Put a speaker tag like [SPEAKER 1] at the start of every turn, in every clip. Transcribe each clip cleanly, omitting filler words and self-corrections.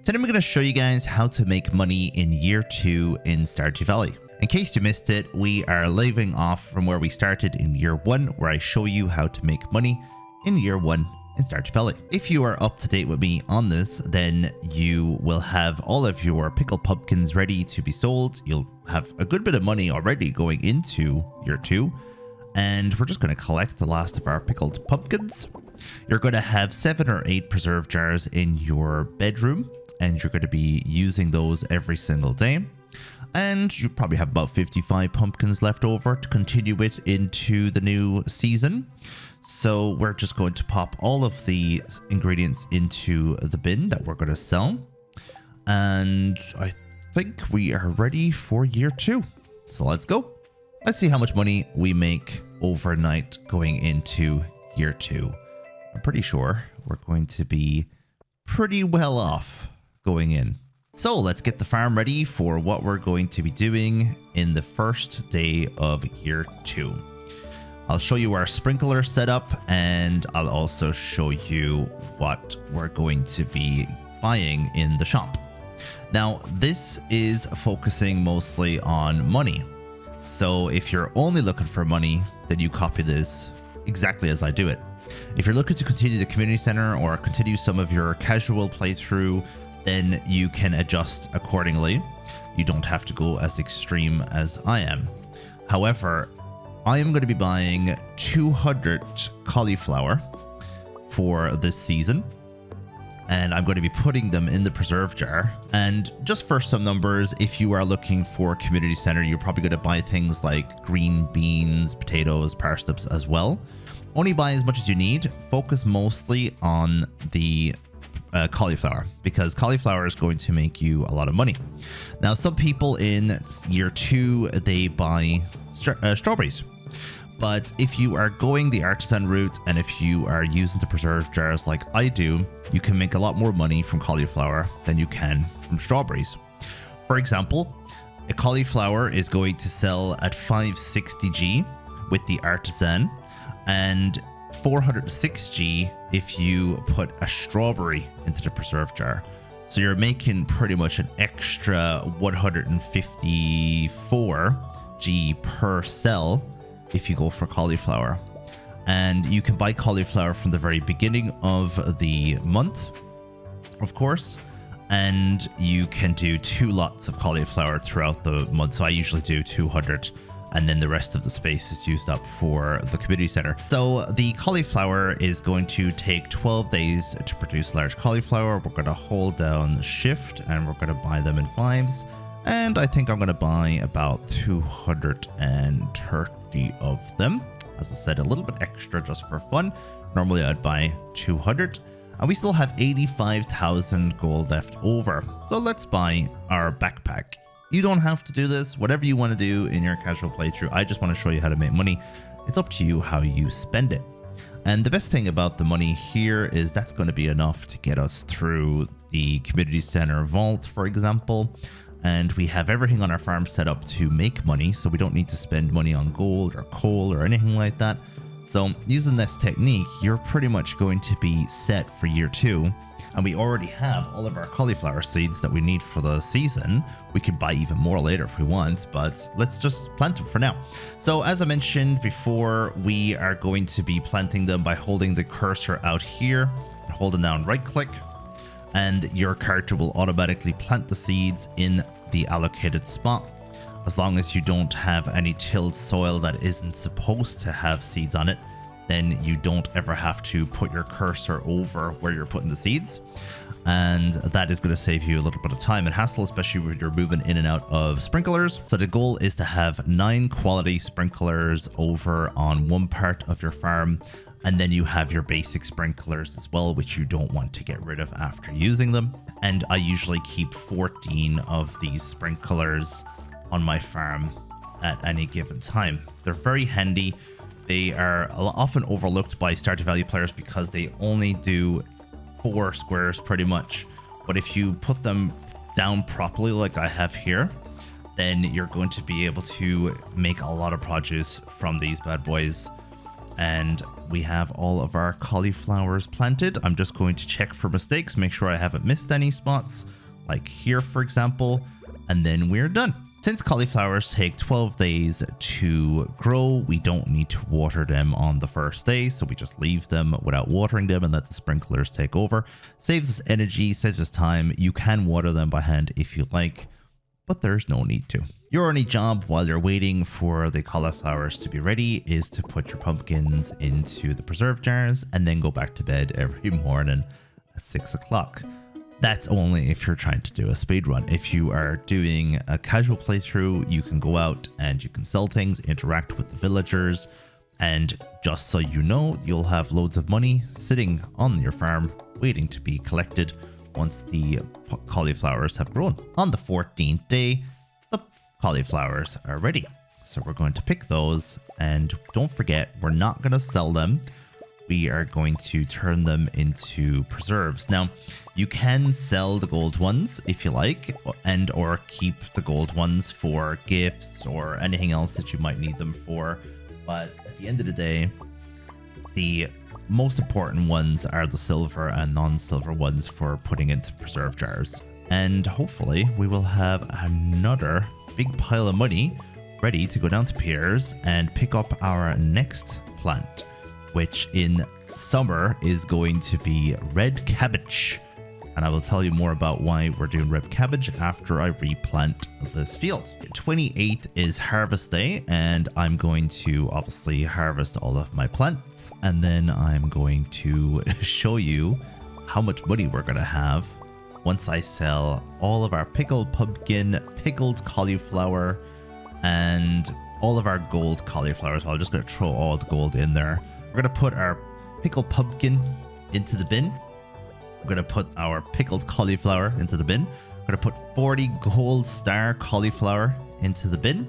[SPEAKER 1] Today I'm going to show you guys how to make money in year 2 in Stardew Valley. In case you missed it, we are leaving off from where we started in year 1, where I show you how to make money in year 1 in Stardew Valley. If you are up to date with me on this, then you will have all of your pickled pumpkins ready to be sold. You'll have a good bit of money already going into year 2. And we're just going to collect the last of our pickled pumpkins. You're going to have 7 or 8 preserve jars in your bedroom, and you're going to be using those every single day. And you probably have about 55 pumpkins left over to continue it into the new season. So we're just going to pop all of the ingredients into the bin that we're going to sell. And I think we are ready for year 2. So let's go. Let's see how much money we make overnight going into year 2. I'm pretty sure we're going to be pretty well off going in. So let's get the farm ready for what we're going to be doing in the first day of year 2. I'll show you our sprinkler setup, and I'll also show you what we're going to be buying in the shop. Now, this is focusing mostly on money. So if you're only looking for money, then you copy this exactly as I do it. If you're looking to continue the community center or continue some of your casual playthrough, then you can adjust accordingly. You don't have to go as extreme as I am. However, I am going to be buying 200 cauliflower for this season, and I'm going to be putting them in the preserve jar. And just for some numbers, if you are looking for community center, you're probably going to buy things like green beans, potatoes, parsnips as well. Only buy as much as you need. Focus mostly on the cauliflower, because cauliflower is going to make you a lot of money. Now, some people in year 2, they buy strawberries. But if you are going the artisan route, and if you are using the preserve jars like I do, you can make a lot more money from cauliflower than you can from strawberries. For example, a cauliflower is going to sell at 560G with the artisan, and 406G if you put a strawberry into the preserve jar. So you're making pretty much an extra 154G per cell if you go for cauliflower. And you can buy cauliflower from the very beginning of the month, of course, and you can do 2 lots of cauliflower throughout the month. So I usually do 200, and then the rest of the space is used up for the community center. So the cauliflower is going to take 12 days to produce large cauliflower. We're going to hold down shift, and we're going to buy them in 5s. And I think I'm going to buy about 230 of them. As I said, a little bit extra just for fun. Normally I'd buy 200. And we still have 85,000 gold left over. So let's buy our backpack. You don't have to do this, whatever you want to do in your casual playthrough. I just want to show you how to make money. It's up to you how you spend it. And the best thing about the money here is that's going to be enough to get us through the community center vault, for example. And we have everything on our farm set up to make money, so we don't need to spend money on gold or coal or anything like that. So using this technique, you're pretty much going to be set for year 2. And we already have all of our cauliflower seeds that we need for the season. We could buy even more later if we want, but let's just plant them for now. So as I mentioned before, we are going to be planting them by holding the cursor out here and holding down right click, and your character will automatically plant the seeds in the allocated spot. As long as you don't have any tilled soil that isn't supposed to have seeds on it, then you don't ever have to put your cursor over where you're putting the seeds. And that is going to save you a little bit of time and hassle, especially when you're moving in and out of sprinklers. So the goal is to have 9 quality sprinklers over on one part of your farm. And then you have your basic sprinklers as well, which you don't want to get rid of after using them. And I usually keep 14 of these sprinklers on my farm at any given time. They're very handy. They are often overlooked by Stardew Valley players because they only do 4 squares pretty much. But if you put them down properly like I have here, then you're going to be able to make a lot of produce from these bad boys. and we have all of our cauliflowers planted. I'm just going to check for mistakes, make sure I haven't missed any spots, like here, for example, and then we're done. Since cauliflowers take 12 days to grow, we don't need to water them on the first day, so we just leave them without watering them and let the sprinklers take over. Saves us energy, saves us time. You can water them by hand if you like, but there's no need to. Your only job while you're waiting for the cauliflowers to be ready is to put your pumpkins into the preserve jars and then go back to bed every morning at 6 o'clock. That's only if you're trying to do a speed run. If you are doing a casual playthrough, you can go out and you can sell things, interact with the villagers, and just so you know, you'll have loads of money sitting on your farm waiting to be collected once the cauliflowers have grown. On the 14th day, the cauliflowers are ready. So we're going to pick those, and don't forget, we're not going to sell them. We are going to turn them into preserves. Now, you can sell the gold ones if you like, and or keep the gold ones for gifts or anything else that you might need them for. But at the end of the day, the most important ones are the silver and non-silver ones for putting into preserve jars. And hopefully we will have another big pile of money ready to go down to Piers and pick up our next plant, which in summer is going to be red cabbage. And I will tell you more about why we're doing red cabbage after I replant this field. 28th is harvest day, and I'm going to obviously harvest all of my plants, and then I'm going to show you how much money we're going to have once I sell all of our pickled pumpkin, pickled cauliflower, and all of our gold cauliflower. So I'm just going to throw all the gold in there. We're going to put our pickled pumpkin into the bin. We're going to put our pickled cauliflower into the bin. We're going to put 40 gold star cauliflower into the bin.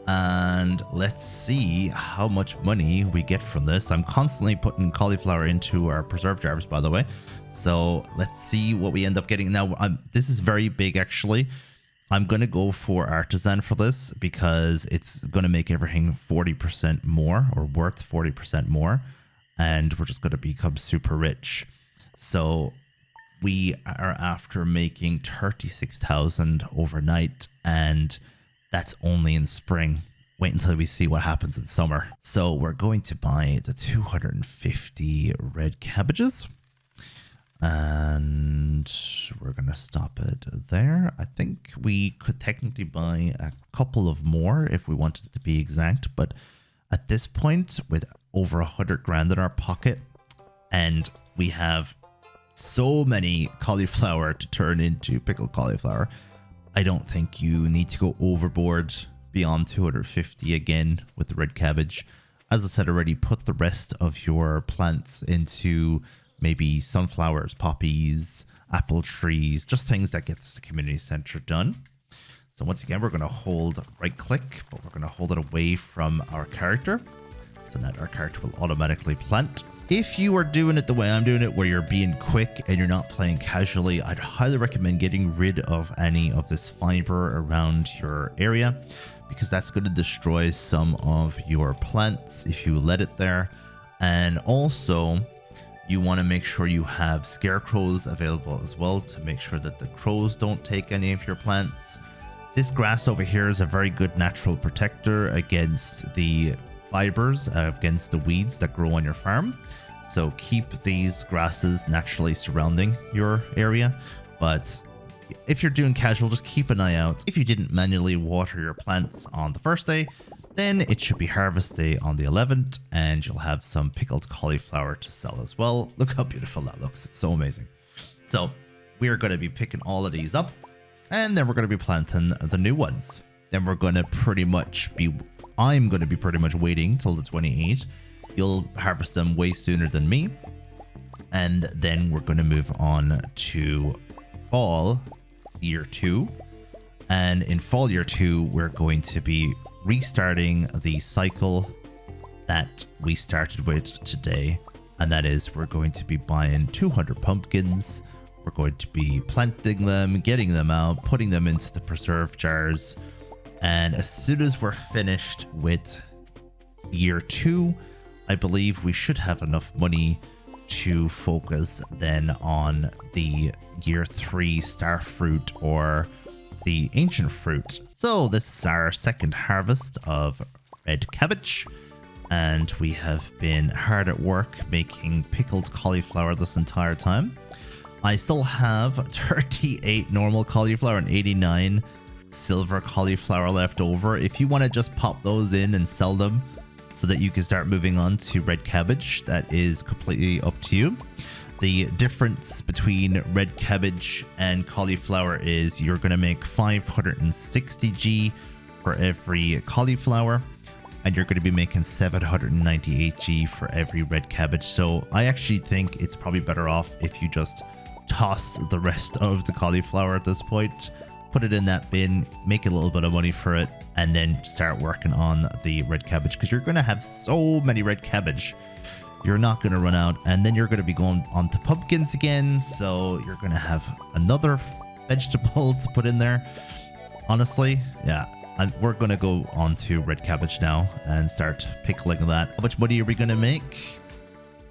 [SPEAKER 1] And let's see how much money we get from this. I'm constantly putting cauliflower into our preserve jars, by the way. So let's see what we end up getting. Now, this is very big, actually. I'm going to go for artisan for this because it's going to make everything 40% more, or worth 40% more. And we're just going to become super rich. So we are after making 36,000 overnight, and that's only in spring. Wait until we see what happens in summer. So we're going to buy the 250 red cabbages, and we're going to stop it there. I think we could technically buy a couple of more if we wanted to be exact, but at this point, with over 100 grand in our pocket, and we have so many cauliflower to turn into pickled cauliflower, I don't think you need to go overboard beyond 250 again with the red cabbage. As I said already, put the rest of your plants into maybe sunflowers, poppies, apple trees, just things that gets the community center done. So once again, we're going to hold right click, but we're going to hold it away from our character so that our character will automatically plant. If you are doing it the way I'm doing it, where you're being quick and you're not playing casually, I'd highly recommend getting rid of any of this fiber around your area, because that's going to destroy some of your plants if you let it there. And also, you want to make sure you have scarecrows available as well to make sure that the crows don't take any of your plants. This grass over here is a very good natural protector against the fibers, against the weeds that grow on your farm. So keep these grasses naturally surrounding your area. But if you're doing casual, just keep an eye out. If you didn't manually water your plants on the first day, then it should be harvest day on the 11th, and you'll have some pickled cauliflower to sell as well. Look how beautiful that looks. It's so amazing. So we're going to be picking all of these up, and then we're going to be planting the new ones. Then we're going to pretty much be... I'm going to be pretty much waiting till the 28th. You'll harvest them way sooner than me. And then we're going to move on to fall year 2. And in fall year 2, we're going to be restarting the cycle that we started with today. And that is, we're going to be buying 200 pumpkins. We're going to be planting them, getting them out, putting them into the preserve jars. And as soon as we're finished with year 2, I believe we should have enough money to focus then on the year 3 star fruit or the ancient fruit. So this is our second harvest of red cabbage, and we have been hard at work making pickled cauliflower this entire time. I still have 38 normal cauliflower and 89 silver cauliflower left over. If you want to just pop those in and sell them so that you can start moving on to red cabbage, that is completely up to you. The difference between red cabbage and cauliflower is you're going to make 560G for every cauliflower, and you're going to be making 798G for every red cabbage. So I actually think it's probably better off if you just toss the rest of the cauliflower at this point, put it in that bin, make a little bit of money for it, and then start working on the red cabbage, because you're going to have so many red cabbage. You're not going to run out, and then you're going to be going on to pumpkins again, so you're going to have another vegetable to put in there. Honestly, yeah, we're going to go on to red cabbage now and start pickling that. How much money are we going to make?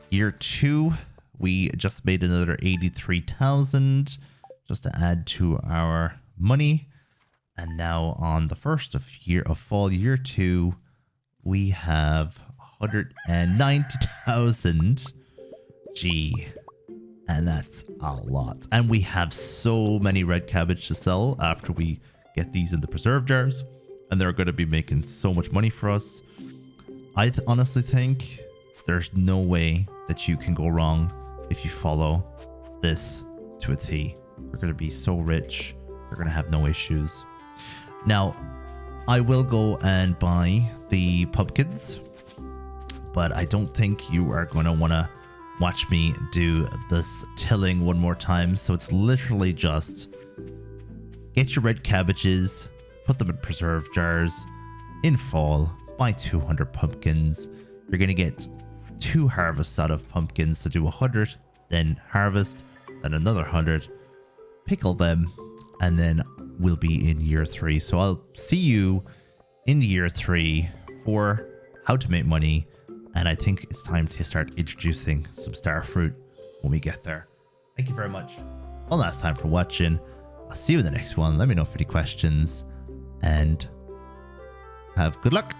[SPEAKER 1] Year 2, we just made another 83,000 just to add to our money. And now on the first of fall year 2, we have 190,000 G, and that's a lot. And we have so many red cabbage to sell after we get these in the preserve jars, and they're going to be making so much money for us. I honestly think there's no way that you can go wrong if you follow this to a T. You're going to be so rich. You're going to have no issues. Now, I will go and buy the pumpkins, but I don't think you are going to want to watch me do this tilling one more time. So it's literally just get your red cabbages, put them in preserve jars in fall, buy 200 pumpkins. You're going to get 2 harvests out of pumpkins, so do 100, then harvest, then another 100, pickle them, and then we'll be in year 3. So I'll see you in year 3 for how to make money. And I think it's time to start introducing some star fruit when we get there. Thank you very much one last time for watching. I'll see you in the next one. Let me know if any questions, and have good luck.